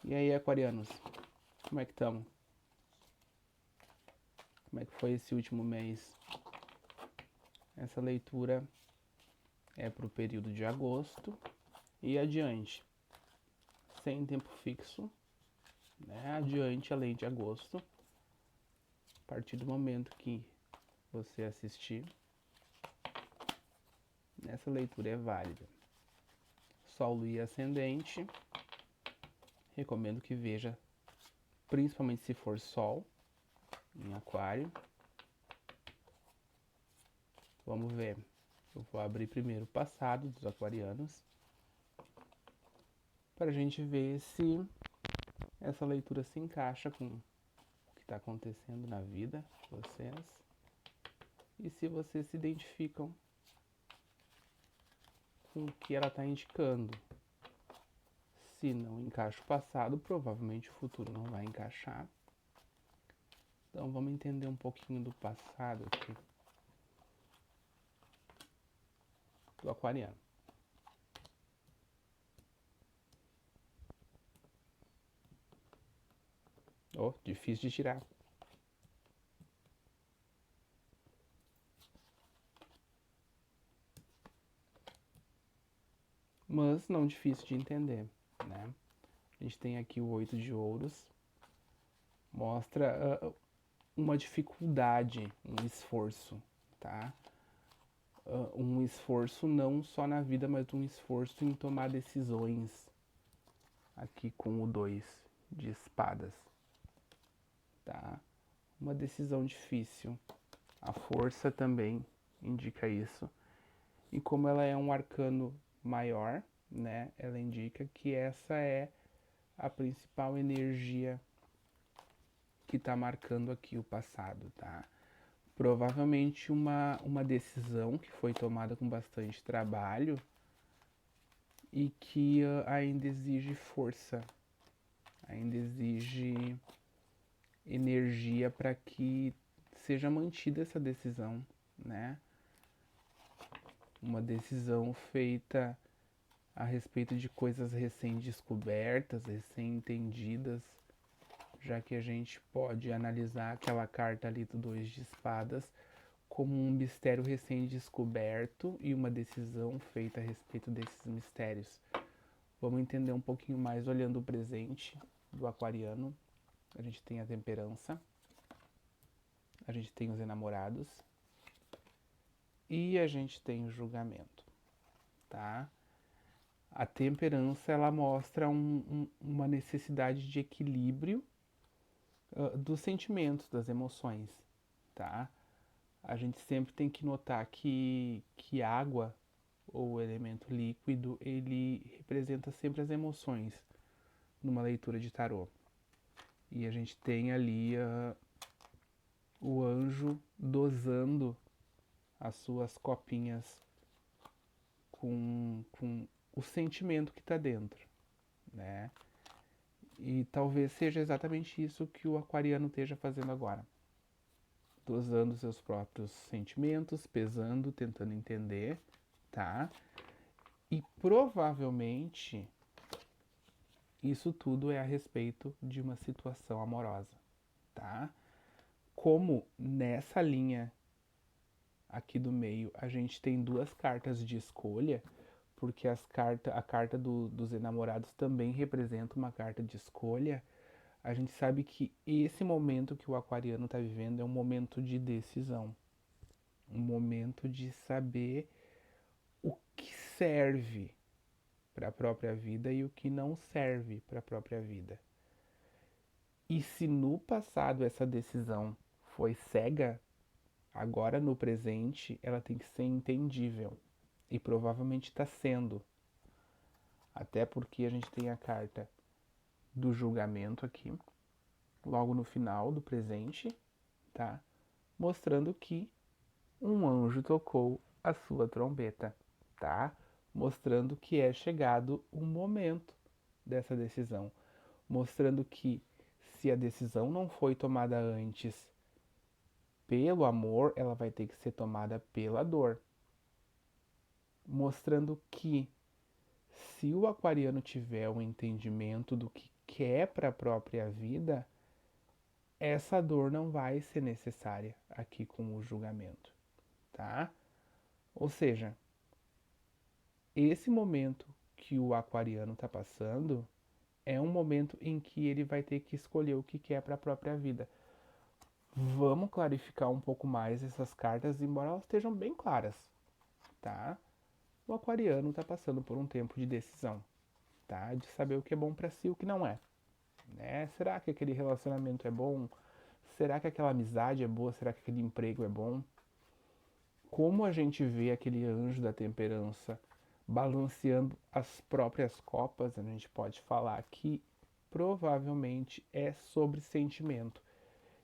E aí, aquarianos, como é que estamos? Como é que foi esse último mês? Essa leitura é para o período de agosto e adiante, sem tempo fixo, né? Adiante além de agosto, a partir do momento que você assistir, essa leitura é válida. Sol, Lua e Ascendente, recomendo que veja, principalmente se for Sol em Aquário. Vamos ver. Eu vou abrir primeiro o passado dos aquarianos para a gente ver se essa leitura se encaixa com o que está acontecendo na vida de vocês e se vocês se identificam com o que ela está indicando. Se não encaixa o passado, provavelmente o futuro não vai encaixar. Então vamos entender um pouquinho do passado aqui do aquariano. Oh, difícil de tirar. Mas não difícil de entender, né? A gente tem aqui o 8 de ouros, mostra uma dificuldade, um esforço, tá? Um esforço não só na vida, mas um esforço em tomar decisões. Aqui com o 2 de espadas, tá? Uma decisão difícil. A força também indica isso. E como ela é um arcano maior, né? Ela indica que essa é a principal energia que está marcando aqui o passado, tá? Provavelmente uma decisão que foi tomada com bastante trabalho e que ainda exige força, ainda exige energia para que seja mantida essa decisão, né? Uma decisão feita a respeito de coisas recém-descobertas, recém-entendidas, já que a gente pode analisar aquela carta ali do 2 de espadas como um mistério recém-descoberto e uma decisão feita a respeito desses mistérios. Vamos entender um pouquinho mais olhando o presente do aquariano. A gente tem a temperança, a gente tem os enamorados e a gente tem o julgamento, tá? A temperança, ela mostra uma necessidade de equilíbrio dos sentimentos, das emoções, tá? A gente sempre tem que notar que água, ou elemento líquido, ele representa sempre as emoções numa leitura de tarô. E a gente tem ali o anjo dosando as suas copinhas com o sentimento que está dentro, né? E talvez seja exatamente isso que o aquariano esteja fazendo agora. Dosando seus próprios sentimentos, pesando, tentando entender, tá? E provavelmente isso tudo é a respeito de uma situação amorosa, tá? Como nessa linha aqui do meio a gente tem duas cartas de escolha, porque a carta dos enamorados também representa uma carta de escolha, a gente sabe que esse momento que o aquariano está vivendo é um momento de decisão, um momento de saber o que serve para a própria vida e o que não serve para a própria vida. E se no passado essa decisão foi cega, agora no presente ela tem que ser entendível. E provavelmente está sendo. Até porque a gente tem a carta do julgamento aqui, logo no final do presente, tá? Mostrando que um anjo tocou a sua trombeta, tá? Mostrando que é chegado o momento dessa decisão. Mostrando que se a decisão não foi tomada antes pelo amor, ela vai ter que ser tomada pela dor. Mostrando que se o aquariano tiver um entendimento do que quer para a própria vida, essa dor não vai ser necessária aqui com o julgamento, tá? Ou seja, esse momento que o aquariano está passando é um momento em que ele vai ter que escolher o que quer para a própria vida. Vamos clarificar um pouco mais essas cartas, embora elas estejam bem claras, tá? O aquariano está passando por um tempo de decisão, tá? De saber o que é bom para si e o que não é, né? Será que aquele relacionamento é bom? Será que aquela amizade é boa? Será que aquele emprego é bom? Como a gente vê aquele anjo da temperança balanceando as próprias copas, a gente pode falar que provavelmente é sobre sentimento.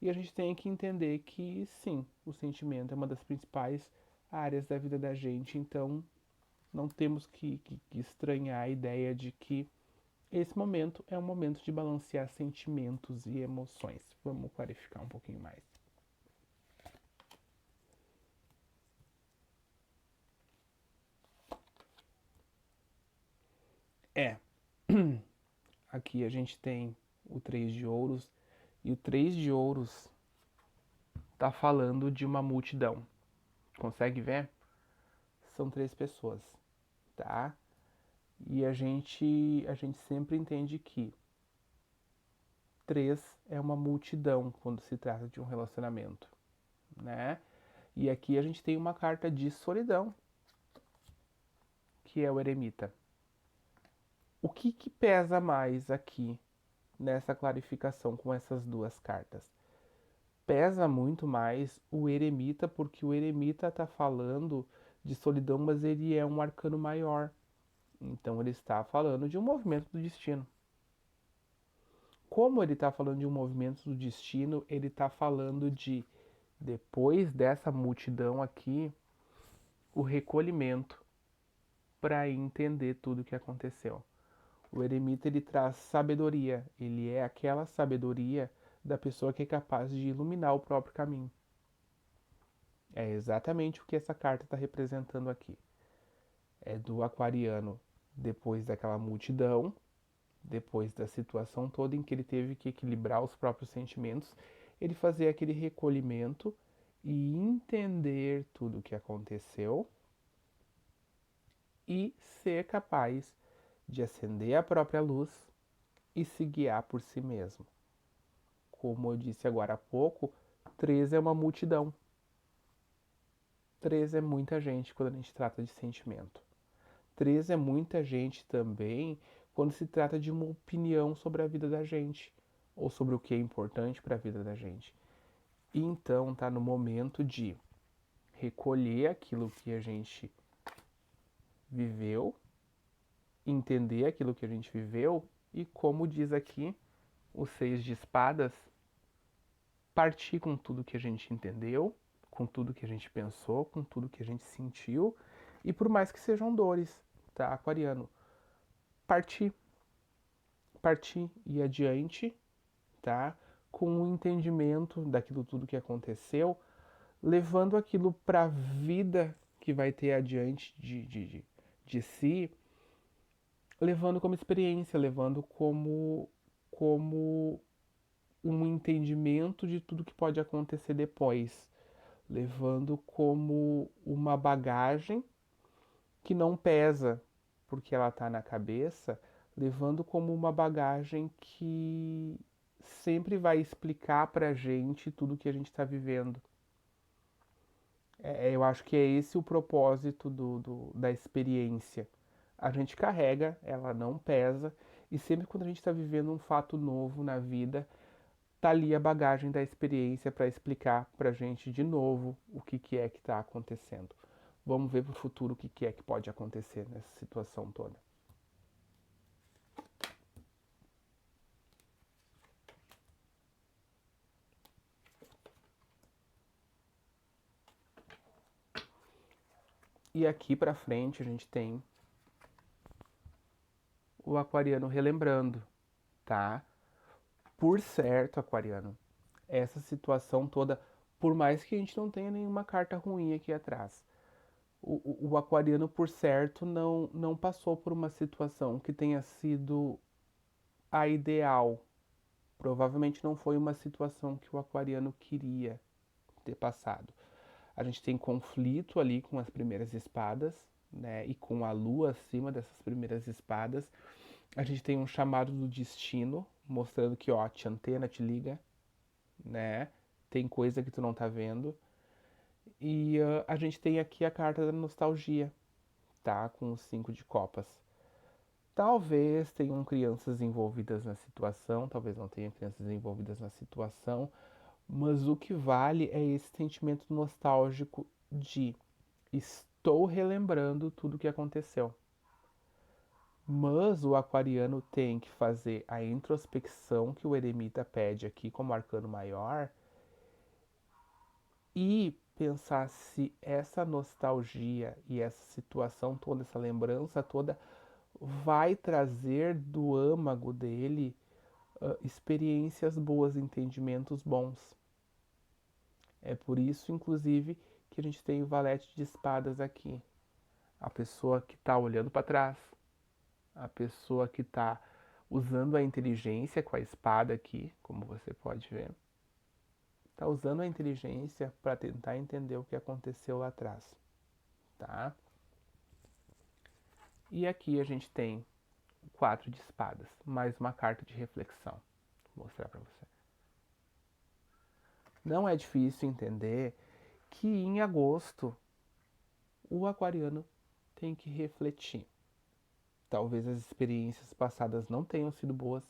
E a gente tem que entender que sim, o sentimento é uma das principais áreas da vida da gente, então não temos que estranhar a ideia de que esse momento é um momento de balancear sentimentos e emoções. Vamos clarificar um pouquinho mais. É, aqui a gente tem o 3 de ouros, e o 3 de ouros tá falando de uma multidão. Consegue ver? São 3 pessoas, tá? E a gente sempre entende que 3 é uma multidão quando se trata de um relacionamento, né? E aqui a gente tem uma carta de solidão, que é o eremita. O que pesa mais aqui nessa clarificação com essas 2 cartas? Pesa muito mais o eremita, porque o eremita está falando de solidão, mas ele é um arcano maior. Então ele está falando de um movimento do destino. Como ele está falando de um movimento do destino, ele está falando de, depois dessa multidão aqui, o recolhimento para entender tudo o que aconteceu. O eremita ele traz sabedoria, ele é aquela sabedoria da pessoa que é capaz de iluminar o próprio caminho. É exatamente o que essa carta está representando aqui. É do aquariano depois daquela multidão, depois da situação toda em que ele teve que equilibrar os próprios sentimentos, ele fazer aquele recolhimento e entender tudo o que aconteceu e ser capaz de acender a própria luz e se guiar por si mesmo. Como eu disse agora há pouco, 3 é uma multidão. 3 é muita gente quando a gente trata de sentimento. 3 é muita gente também quando se trata de uma opinião sobre a vida da gente, ou sobre o que é importante para a vida da gente. E então tá no momento de recolher aquilo que a gente viveu, entender aquilo que a gente viveu e, como diz aqui o 6 de espadas, partir com tudo que a gente entendeu, com tudo que a gente pensou, com tudo que a gente sentiu, e por mais que sejam dores, tá, aquariano? Partir, partir e adiante, tá? Com o entendimento daquilo tudo que aconteceu, levando aquilo para a vida que vai ter adiante de si, levando como experiência, levando como um entendimento de tudo que pode acontecer depois, levando como uma bagagem que não pesa porque ela está na cabeça, levando como uma bagagem que sempre vai explicar pra gente tudo que a gente está vivendo. Eu acho que é esse o propósito da experiência. A gente carrega, ela não pesa, e sempre quando a gente está vivendo um fato novo na vida, tá ali a bagagem da experiência para explicar pra gente de novo o que é que está acontecendo. Vamos ver pro futuro o que é que pode acontecer nessa situação toda. E aqui pra frente a gente tem o aquariano relembrando, tá? Por certo, aquariano, essa situação toda, por mais que a gente não tenha nenhuma carta ruim aqui atrás, o aquariano, por certo, não passou por uma situação que tenha sido a ideal. Provavelmente não foi uma situação que o aquariano queria ter passado. A gente tem conflito ali com as primeiras espadas, né? E com a lua acima dessas primeiras espadas. A gente tem um chamado do destino, mostrando que, ó, te antena, te liga, né? Tem coisa que tu não tá vendo. E a gente tem aqui a carta da nostalgia, tá? Com os 5 de copas. Talvez tenham crianças envolvidas na situação, talvez não tenha crianças envolvidas na situação, mas o que vale é esse sentimento nostálgico de estou relembrando tudo o que aconteceu. Mas o aquariano tem que fazer a introspecção que o eremita pede aqui como arcano maior e pensar se essa nostalgia e essa situação toda, essa lembrança toda, vai trazer do âmago dele experiências boas, entendimentos bons. É por isso, inclusive, que a gente tem o valete de espadas aqui. A pessoa que está olhando para trás, a pessoa que está usando a inteligência com a espada aqui, como você pode ver, está usando a inteligência para tentar entender o que aconteceu lá atrás, tá? E aqui a gente tem o 4 de espadas, mais uma carta de reflexão. Vou mostrar para você. Não é difícil entender que em agosto o aquariano tem que refletir. Talvez as experiências passadas não tenham sido boas,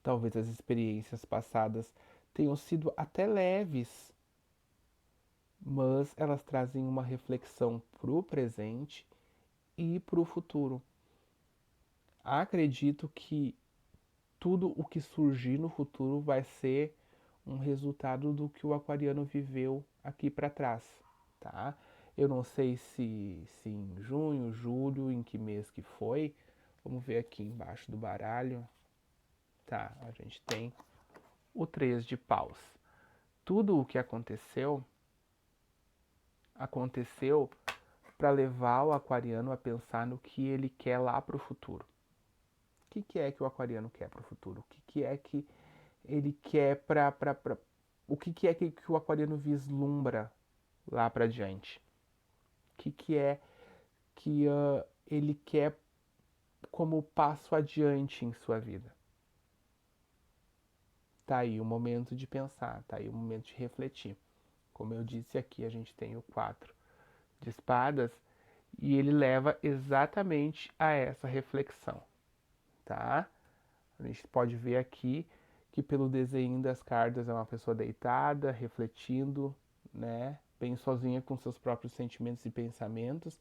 talvez as experiências passadas tenham sido até leves, mas elas trazem uma reflexão para o presente e para o futuro. Acredito que tudo o que surgir no futuro vai ser um resultado do que o aquariano viveu aqui para trás, tá? Eu não sei se em junho, julho, em que mês que foi. Vamos ver aqui embaixo do baralho. Tá, a gente tem o 3 de paus. Tudo o que aconteceu para levar o aquariano a pensar no que ele quer lá para o futuro. O que é que o aquariano quer para o futuro? O que é que ele quer o que é que o aquariano vislumbra lá para diante? O que é que ele quer como passo adiante em sua vida? Tá aí o momento de pensar, tá aí o momento de refletir. Como eu disse aqui, a gente tem o 4 de espadas e ele leva exatamente a essa reflexão, tá? A gente pode ver aqui que pelo desenho das cartas é uma pessoa deitada, refletindo, né? Bem sozinha com seus próprios sentimentos e pensamentos.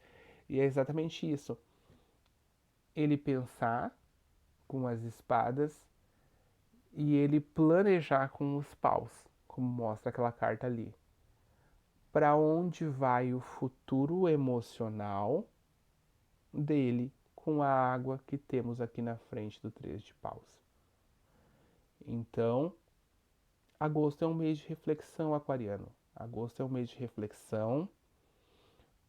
E é exatamente isso. Ele pensar com as espadas e ele planejar com os paus, como mostra aquela carta ali. Para onde vai o futuro emocional dele com a água que temos aqui na frente do 3 de paus? Então, agosto é um mês de reflexão, aquariano. Agosto é um mês de reflexão.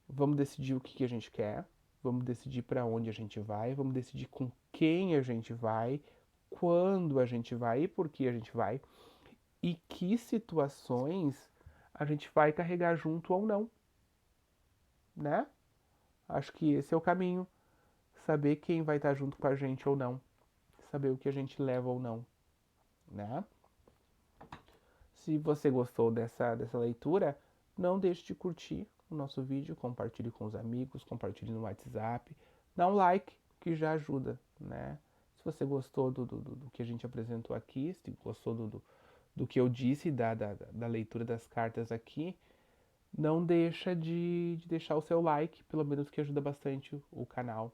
Vamos decidir o que a gente quer, vamos decidir para onde a gente vai, vamos decidir com quem a gente vai, quando a gente vai e por que a gente vai, e que situações a gente vai carregar junto ou não, né? Acho que esse é o caminho. Saber quem vai estar junto com a gente ou não. Saber o que a gente leva ou não, né? Se você gostou dessa leitura, não deixe de curtir o nosso vídeo, compartilhe com os amigos, compartilhe no WhatsApp, dá um like que já ajuda, né? Se você gostou do que a gente apresentou aqui, se gostou do que eu disse, da leitura das cartas aqui, não deixa de deixar o seu like, pelo menos que ajuda bastante o canal.